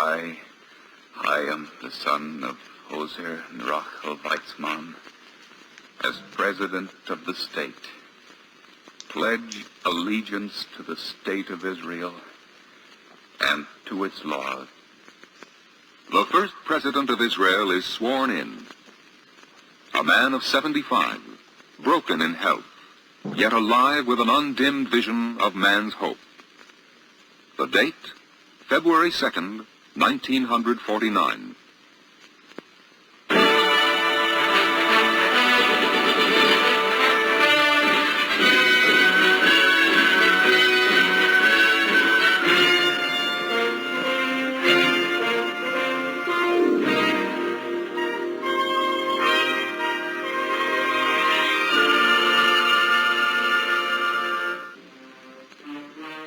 I am the son of Ezra and Rachel Weizmann, as President of the state, pledge allegiance to the state of Israel and to its laws. The first president of Israel is sworn in. A man of 75, broken in health, yet alive with an undimmed vision of man's hope. The date, February 2nd, 1949.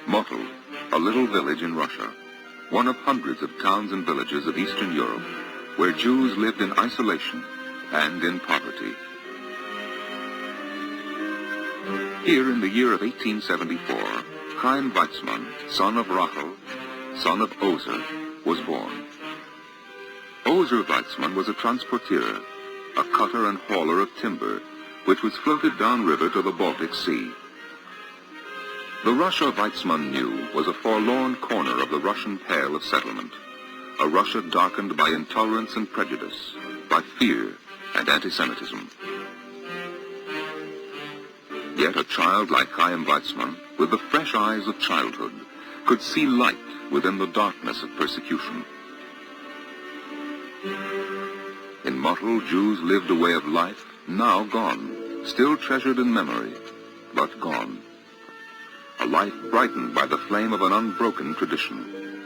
Motul, a little village in Russia, one of hundreds of towns and villages of Eastern Europe, where Jews lived in isolation and in poverty. Here in the year of 1874, Chaim Weizmann, son of Rachel, son of Ezra, was born. Ezra Weizmann was a transporteur, a cutter and hauler of timber, which was floated downriver to the Baltic Sea. The Russia Weizmann knew was a forlorn corner of the Russian Pale of settlement, a Russia darkened by intolerance and prejudice, by fear and anti-Semitism. Yet a child like Chaim Weizmann, with the fresh eyes of childhood, could see light within the darkness of persecution. In Motul, Jews lived a way of life now gone, still treasured in memory, but gone. A life brightened by the flame of an unbroken tradition,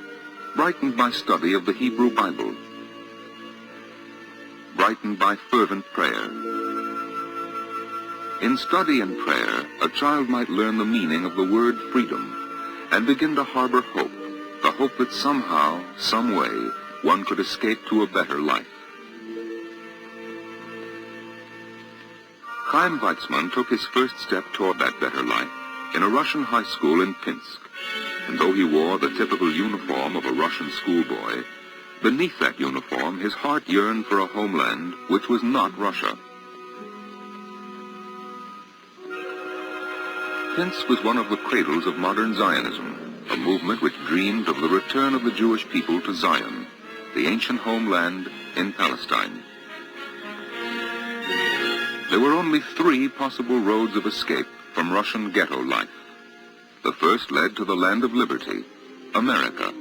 brightened by study of the Hebrew Bible, brightened by fervent prayer. In study and prayer, a child might learn the meaning of the word freedom and begin to harbor hope, the hope that somehow, some way, one could escape to a better life. Chaim Weizmann took his first step toward that better life in a Russian high school in Pinsk, and though he wore the typical uniform of a Russian schoolboy, beneath that uniform his heart yearned for a homeland which was not Russia. Pinsk was one of the cradles of modern Zionism, a movement which dreamed of the return of the Jewish people to Zion, the ancient homeland in Palestine. There were only three possible roads of escape from Russian ghetto life. The first led to the land of liberty, America.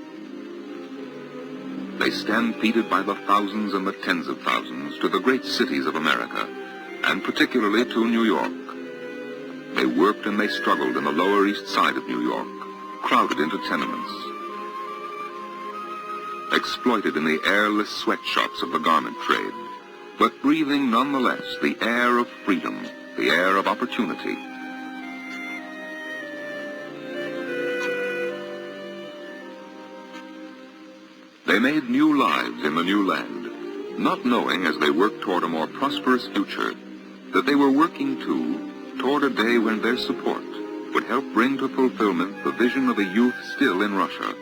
They stampeded by the thousands and the tens of thousands to the great cities of America, and particularly to New York. They worked and they struggled in the Lower East Side of New York, crowded into tenements, exploited in the airless sweatshops of the garment trade, but breathing nonetheless the air of freedom, the air of opportunity. They made new lives in the new land, not knowing as they worked toward a more prosperous future that they were working too toward a day when their support would help bring to fulfillment the vision of a youth still in Russia,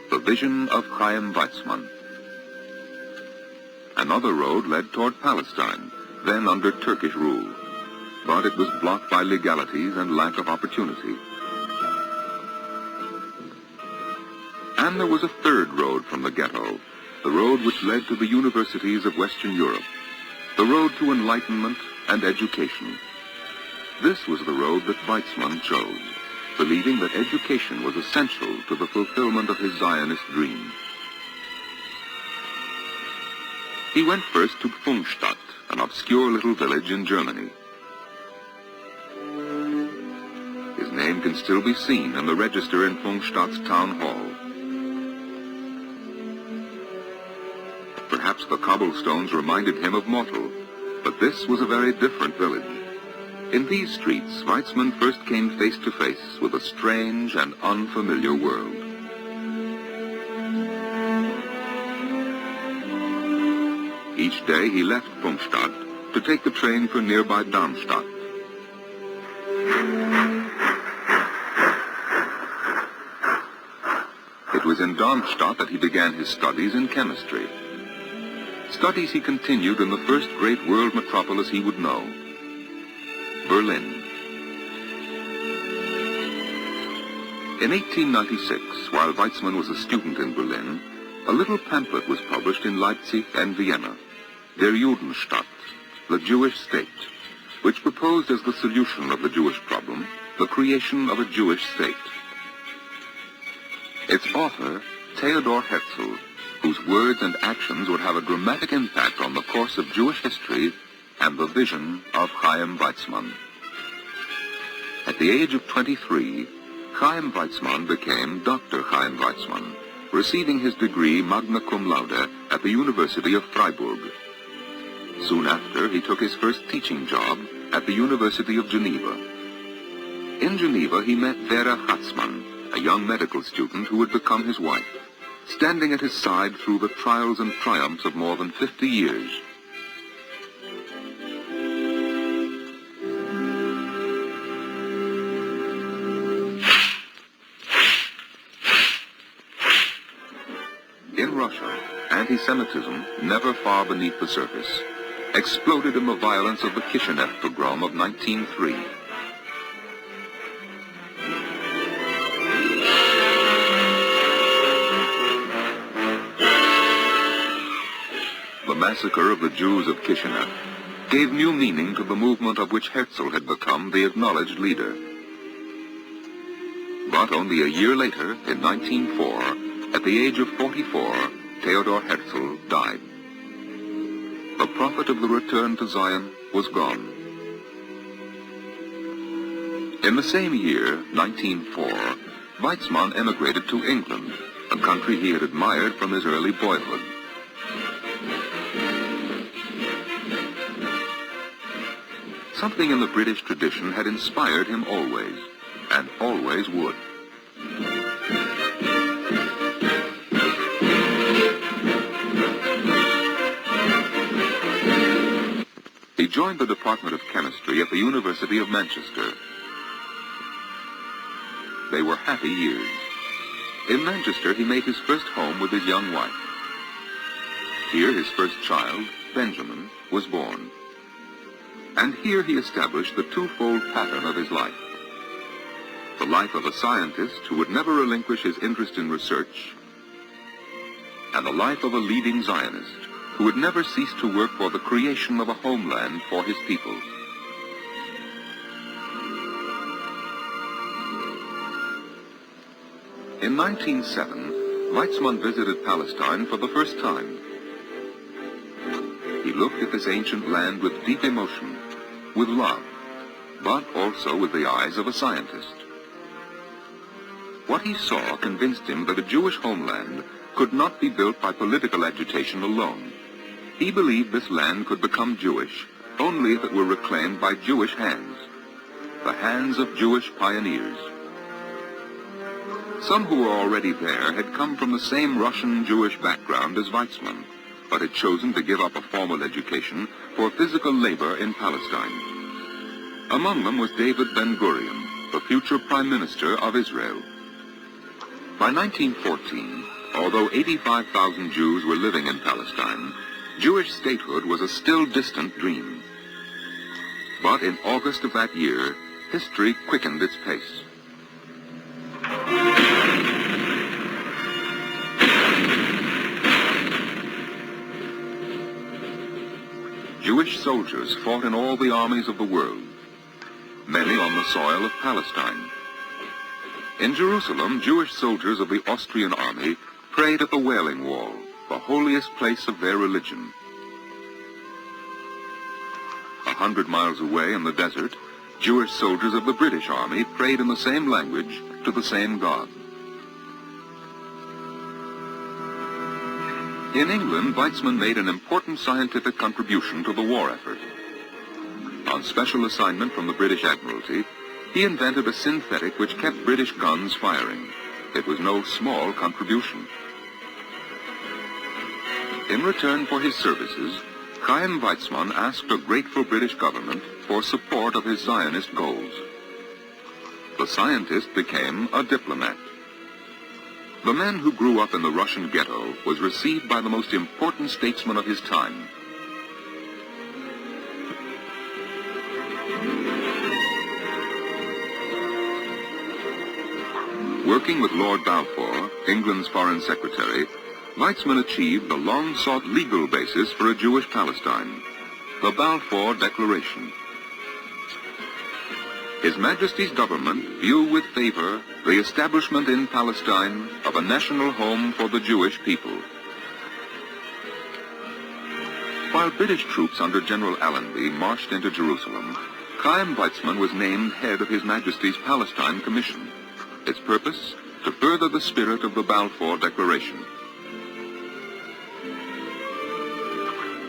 the vision of Chaim Weizmann. Another road led toward Palestine, then under Turkish rule, but it was blocked by legalities and lack of opportunity. And there was a third road from the ghetto, the road which led to the universities of Western Europe, the road to enlightenment and education. This was the road that Weizmann chose, believing that education was essential to the fulfillment of his Zionist dream. He went first to Pfungstadt, an obscure little village in Germany. His name can still be seen in the register in Pfungstadt's town hall. Perhaps the cobblestones reminded him of Motul, but this was a very different village. In these streets, Weizmann first came face to face with a strange and unfamiliar world. Each day he left Pfungstadt to take the train for nearby Darmstadt. It was in Darmstadt that he began his studies in chemistry. Studies he continued in the first great world metropolis he would know, Berlin. In 1896, while Weizmann was a student in Berlin, a little pamphlet was published in Leipzig and Vienna, Der Judenstaat, the Jewish state, which proposed as the solution of the Jewish problem the creation of a Jewish state. Its author, Theodor Herzl, whose words and actions would have a dramatic impact on the course of Jewish history and the vision of Chaim Weizmann. At the age of 23, Chaim Weizmann became Dr. Chaim Weizmann, receiving his degree magna cum laude at the University of Freiburg. Soon after, he took his first teaching job at the University of Geneva. In Geneva, he met Vera Hatzmann, a young medical student who would become his wife, standing at his side through the trials and triumphs of more than 50 years. In Russia, anti-Semitism, never far beneath the surface, exploded in the violence of the Kishinev pogrom of 1903. The massacre of the Jews of Kishinev gave new meaning to the movement of which Herzl had become the acknowledged leader. But only a year later, in 1904, at the age of 44, Theodor Herzl died. The prophet of the return to Zion was gone. In the same year, 1904, Weizmann emigrated to England, a country he had admired from his early boyhood. Something in the British tradition had inspired him always, and always would. He joined the Department of Chemistry at the University of Manchester. They were happy years. In Manchester, he made his first home with his young wife. Here, his first child, Benjamin, was born. And here he established the twofold pattern of his life. The life of a scientist who would never relinquish his interest in research, and the life of a leading Zionist who would never cease to work for the creation of a homeland for his people. In 1907, Weizmann visited Palestine for the first time. He looked at this ancient land with deep emotion, with love, but also with the eyes of a scientist. What he saw convinced him that a Jewish homeland could not be built by political agitation alone. He believed this land could become Jewish only if it were reclaimed by Jewish hands, the hands of Jewish pioneers. Some who were already there had come from the same Russian Jewish background as Weizmann, but had chosen to give up a formal education for physical labor in Palestine. Among them was David Ben-Gurion, the future Prime Minister of Israel. By 1914, although 85,000 Jews were living in Palestine, Jewish statehood was a still distant dream. But in August of that year, history quickened its pace. Jewish soldiers fought in all the armies of the world, many on the soil of Palestine. In Jerusalem, Jewish soldiers of the Austrian army prayed at the Wailing Wall, the holiest place of their religion. 100 miles away in the desert, Jewish soldiers of the British army prayed in the same language to the same God. In England, Weizmann made an important scientific contribution to the war effort. On special assignment from the British Admiralty, he invented a synthetic which kept British guns firing. It was no small contribution. In return for his services, Chaim Weizmann asked a grateful British government for support of his Zionist goals. The scientist became a diplomat. The man who grew up in the Russian ghetto was received by the most important statesman of his time. Working with Lord Balfour, England's Foreign Secretary, Weizmann achieved the long-sought legal basis for a Jewish Palestine, the Balfour Declaration. His Majesty's government view with favor the establishment in Palestine of a national home for the Jewish people. While British troops under General Allenby marched into Jerusalem, Chaim Weizmann was named head of His Majesty's Palestine Commission. Its purpose, to further the spirit of the Balfour Declaration.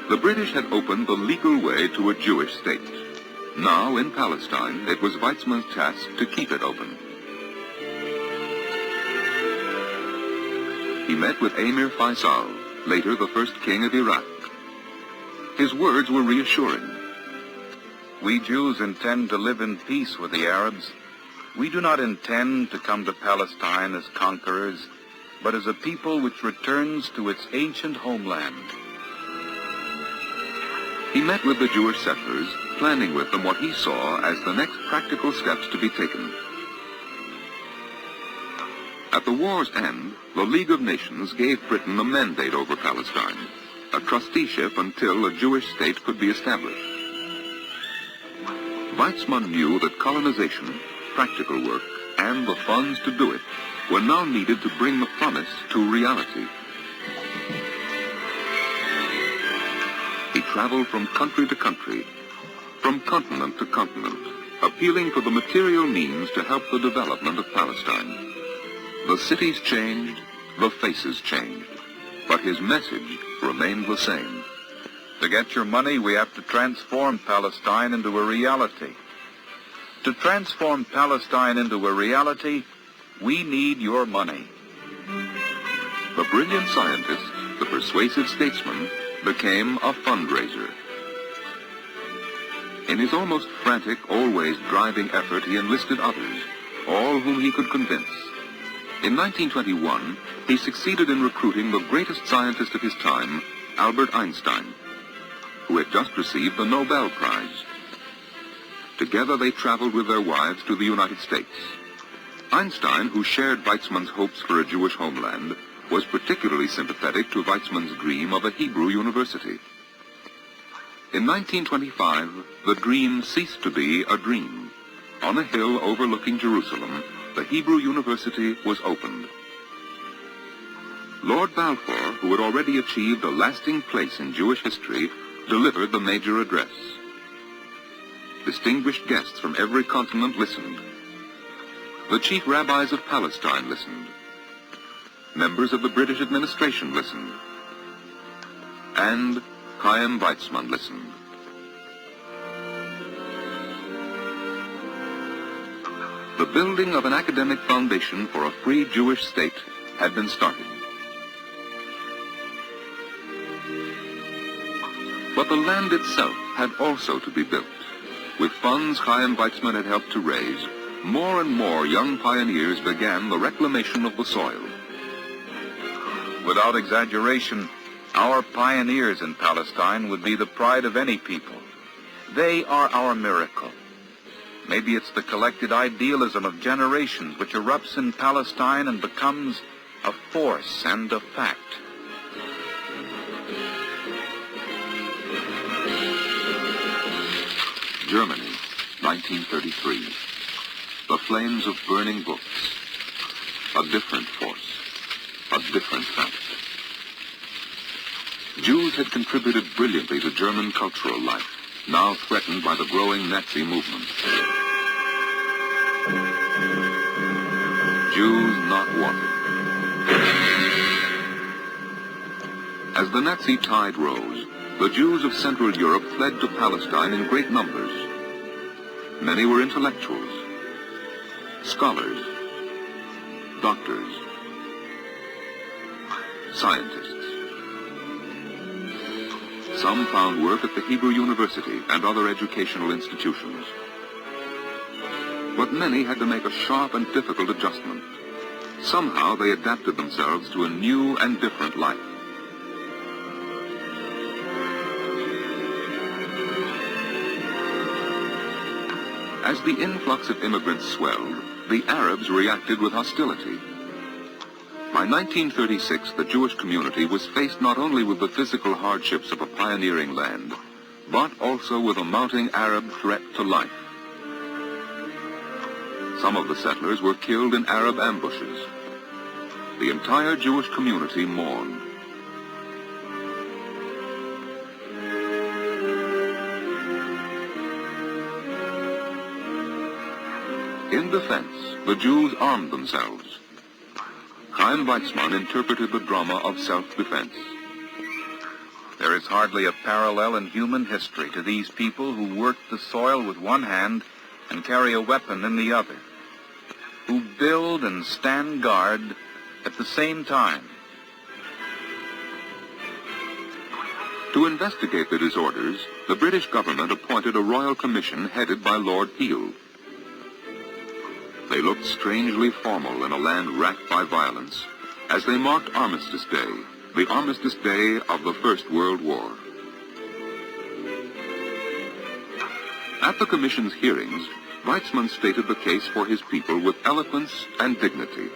The British had opened the legal way to a Jewish state. Now, in Palestine, it was Weizmann's task to keep it open. He met with Emir Faisal, later the first king of Iraq. His words were reassuring. We Jews intend to live in peace with the Arabs. We do not intend to come to Palestine as conquerors, but as a people which returns to its ancient homeland. He met with the Jewish settlers, planning with them what he saw as the next practical steps to be taken. At the war's end, the League of Nations gave Britain a mandate over Palestine, a trusteeship until a Jewish state could be established. Weizmann knew that colonization, practical work, and the funds to do it were now needed to bring the promise to reality. He traveled from country to country, from continent to continent, appealing for the material means to help the development of Palestine. The cities changed, the faces changed, but his message remained the same. To get your money, we have to transform Palestine into a reality. To transform Palestine into a reality, we need your money. The brilliant scientist, the persuasive statesman, became a fundraiser. In his almost frantic, always driving effort, he enlisted others, all whom he could convince. In 1921, he succeeded in recruiting the greatest scientist of his time, Albert Einstein, who had just received the Nobel Prize. Together they traveled with their wives to the United States. Einstein, who shared Weizmann's hopes for a Jewish homeland, was particularly sympathetic to Weizmann's dream of a Hebrew university. In 1925, the dream ceased to be a dream. On a hill overlooking Jerusalem, the Hebrew University was opened. Lord Balfour, who had already achieved a lasting place in Jewish history, delivered the major address. Distinguished guests from every continent listened. The chief rabbis of Palestine listened. Members of the British administration listened. And Chaim Weizmann listened. The building of an academic foundation for a free Jewish state had been started. But the land itself had also to be built. With funds Chaim Weizmann had helped to raise, more and more young pioneers began the reclamation of the soil. Without exaggeration, our pioneers in Palestine would be the pride of any people. They are our miracle. Maybe it's the collected idealism of generations which erupts in Palestine and becomes a force and a fact. Germany, 1933. The flames of burning books. A different force. A different fact. Jews had contributed brilliantly to German cultural life, now threatened by the growing Nazi movement. Jews not wanted. As the Nazi tide rose, the Jews of Central Europe fled to Palestine in great numbers. Many were intellectuals, scholars, doctors, scientists. Some found work at the Hebrew University and other educational institutions. But many had to make a sharp and difficult adjustment. Somehow they adapted themselves to a new and different life. As the influx of immigrants swelled, the Arabs reacted with hostility. By 1936, the Jewish community was faced not only with the physical hardships of a pioneering land, but also with a mounting Arab threat to life. Some of the settlers were killed in Arab ambushes. The entire Jewish community mourned. In defense, the Jews armed themselves. Chaim Weizmann interpreted the drama of self-defense. There is hardly a parallel in human history to these people who work the soil with one hand and carry a weapon in the other, who build and stand guard at the same time. To investigate the disorders, the British government appointed a royal commission headed by Lord Peel. They looked strangely formal in a land racked by violence as they marked Armistice Day, the Armistice Day of the First World War. At the Commission's hearings, Weizmann stated the case for his people with eloquence and dignity.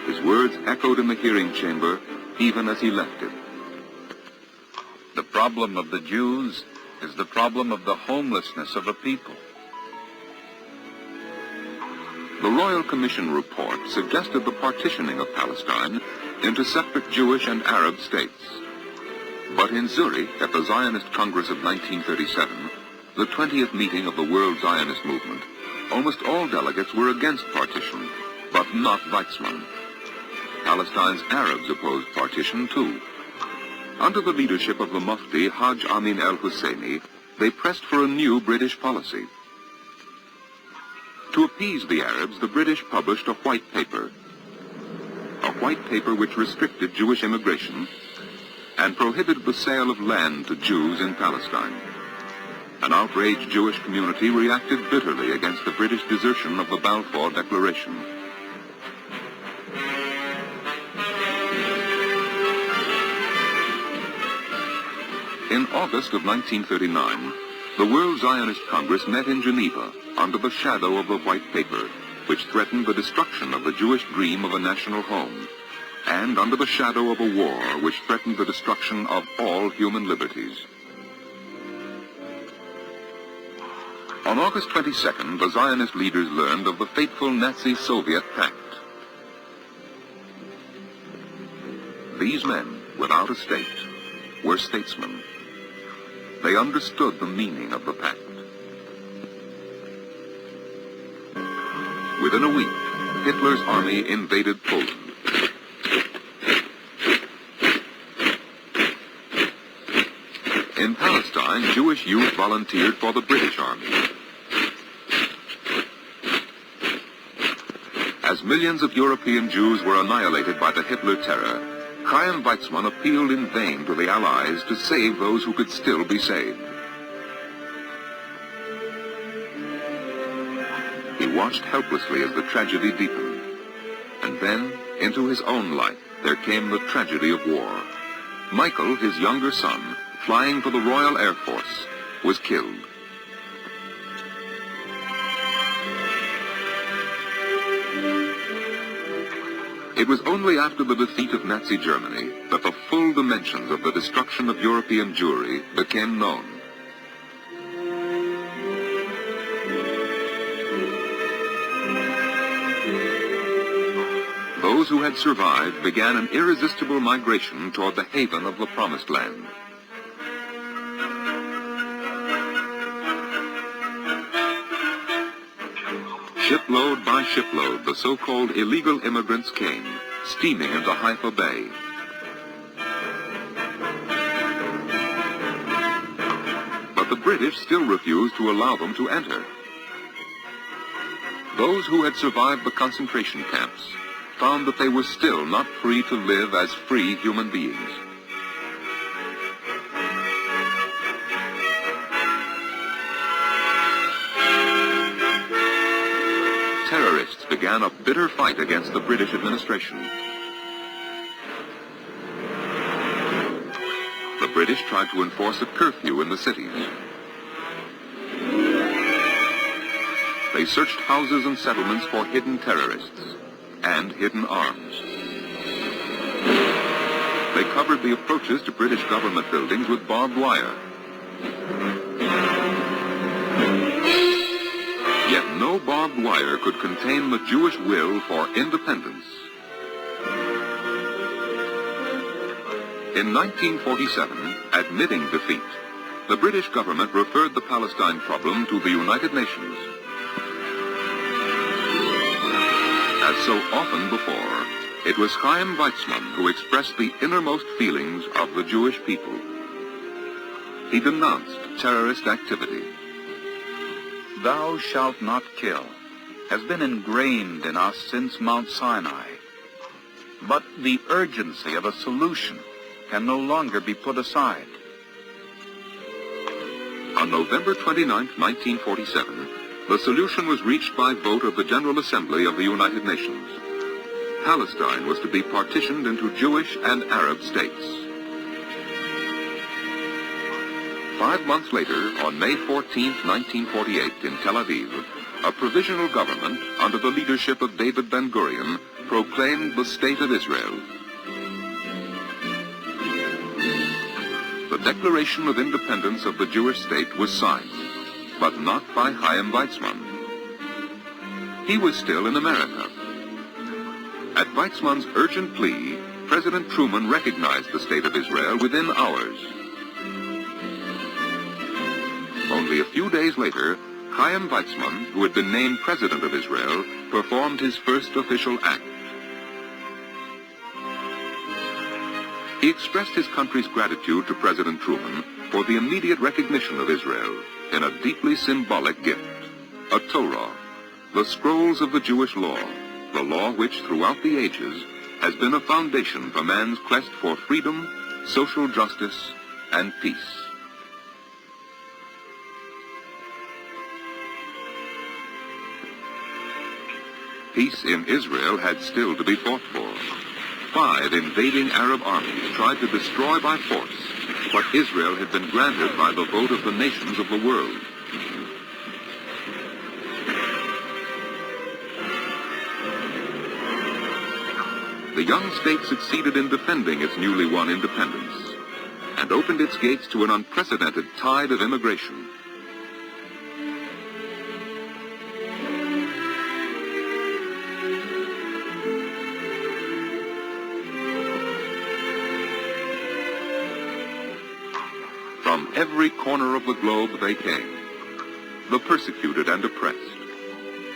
His words echoed in the hearing chamber even as he left it. The problem of the Jews is the problem of the homelessness of a people. The Royal Commission report suggested the partitioning of Palestine into separate Jewish and Arab states. But in Zurich, at the Zionist Congress of 1937, the 20th meeting of the World Zionist Movement, almost all delegates were against partition, but not Weizmann. Palestine's Arabs opposed partition too. Under the leadership of the Mufti Hajj Amin al-Husseini, they pressed for a new British policy. To appease the Arabs, the British published a white paper which restricted Jewish immigration and prohibited the sale of land to Jews in Palestine. An outraged Jewish community reacted bitterly against the British desertion of the Balfour Declaration. In August of 1939, the World Zionist Congress met in Geneva under the shadow of the White Paper, which threatened the destruction of the Jewish dream of a national home, and under the shadow of a war which threatened the destruction of all human liberties. On August 22nd, the Zionist leaders learned of the fateful Nazi-Soviet pact. These men, without a state, were statesmen. They understood the meaning of the pact. Within a week, Hitler's army invaded Poland. In Palestine, Jewish youth volunteered for the British army. As millions of European Jews were annihilated by the Hitler terror, Chaim Weizmann appealed in vain to the Allies to save those who could still be saved. He watched helplessly as the tragedy deepened. And then, into his own life, there came the tragedy of war. Michael, his younger son, flying for the Royal Air Force, was killed. It was only after the defeat of Nazi Germany that the full dimensions of the destruction of European Jewry became known. Those who had survived began an irresistible migration toward the haven of the Promised Land. Shipload by shipload, the so-called illegal immigrants came, steaming into Haifa Bay. But the British still refused to allow them to enter. Those who had survived the concentration camps found that they were still not free to live as free human beings. Terrorists began began a bitter fight against the British administration. The British tried to enforce a curfew in the cities. They searched houses and settlements for hidden terrorists and hidden arms. They covered the approaches to British government buildings with barbed wire. Yet no barbed wire could contain the Jewish will for independence. In 1947, admitting defeat, the British government referred the Palestine problem to the United Nations. As so often before, it was Chaim Weizmann who expressed the innermost feelings of the Jewish people. He denounced terrorist activity. "Thou shalt not kill" has been ingrained in us since Mount Sinai. But the urgency of a solution can no longer be put aside. On November 29, 1947, the solution was reached by vote of the General Assembly of the United Nations. Palestine was to be partitioned into Jewish and Arab states. 5 months later, on May 14, 1948, in Tel Aviv, a provisional government under the leadership of David Ben-Gurion proclaimed the State of Israel. The Declaration of Independence of the Jewish state was signed, but not by Chaim Weizmann. He was still in America. At Weizmann's urgent plea, President Truman recognized the State of Israel within hours. Only a few days later, Chaim Weizmann, who had been named President of Israel, performed his first official act. He expressed his country's gratitude to President Truman for the immediate recognition of Israel in a deeply symbolic gift, a Torah, the scrolls of the Jewish law, the law which throughout the ages has been a foundation for man's quest for freedom, social justice, and peace. Peace in Israel had still to be fought for. 5 invading Arab armies tried to destroy by force what Israel had been granted by the vote of the nations of the world. The young state succeeded in defending its newly won independence and opened its gates to an unprecedented tide of immigration. From every corner of the globe they came, the persecuted and oppressed,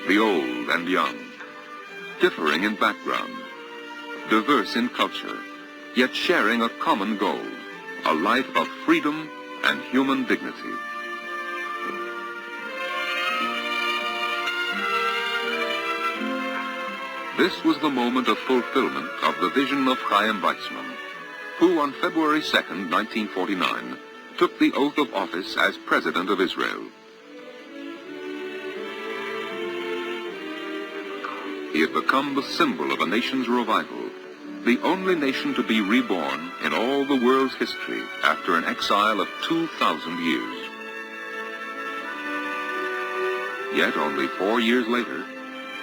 the old and young, differing in background, diverse in culture, yet sharing a common goal, a life of freedom and human dignity. This was the moment of fulfillment of the vision of Chaim Weizmann, who on February 2nd, 1949, took the oath of office as President of Israel. He had become the symbol of a nation's revival, the only nation to be reborn in all the world's history after an exile of 2,000 years. Yet only 4 years later,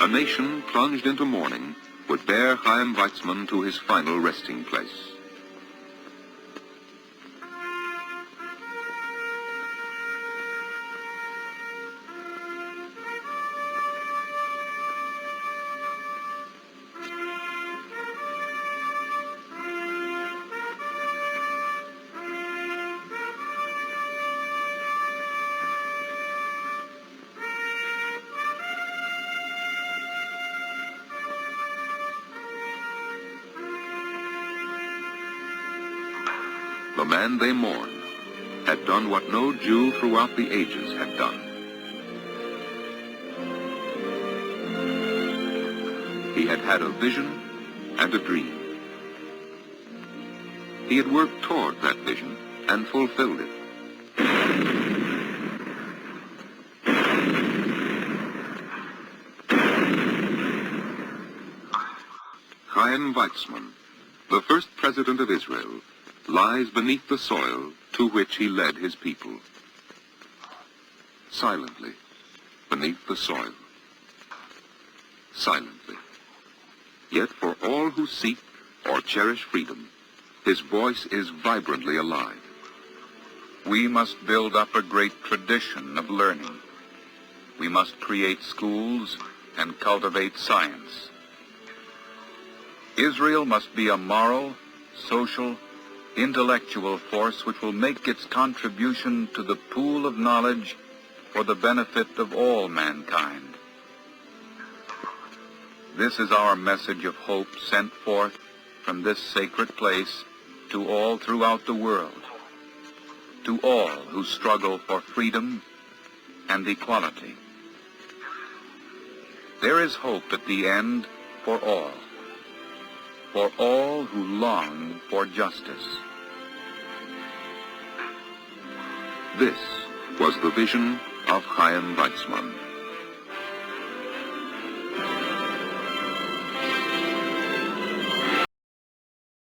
a nation plunged into mourning would bear Chaim Weizmann to his final resting place. The man they mourned had done what no Jew throughout the ages had done. He had had a vision and a dream. He had worked toward that vision and fulfilled it. Chaim Weizmann, the first president of Israel, lies beneath the soil to which he led his people. Silently, beneath the soil. Silently. Yet for all who seek or cherish freedom, his voice is vibrantly alive. We must build up a great tradition of learning. We must create schools and cultivate science. Israel must be a moral, social, intellectual force which will make its contribution to the pool of knowledge for the benefit of all mankind. This is our message of hope sent forth from this sacred place to all throughout the world, to all who struggle for freedom and equality. There is hope at the end for all who long for justice. This was the vision of Chaim Weizmann.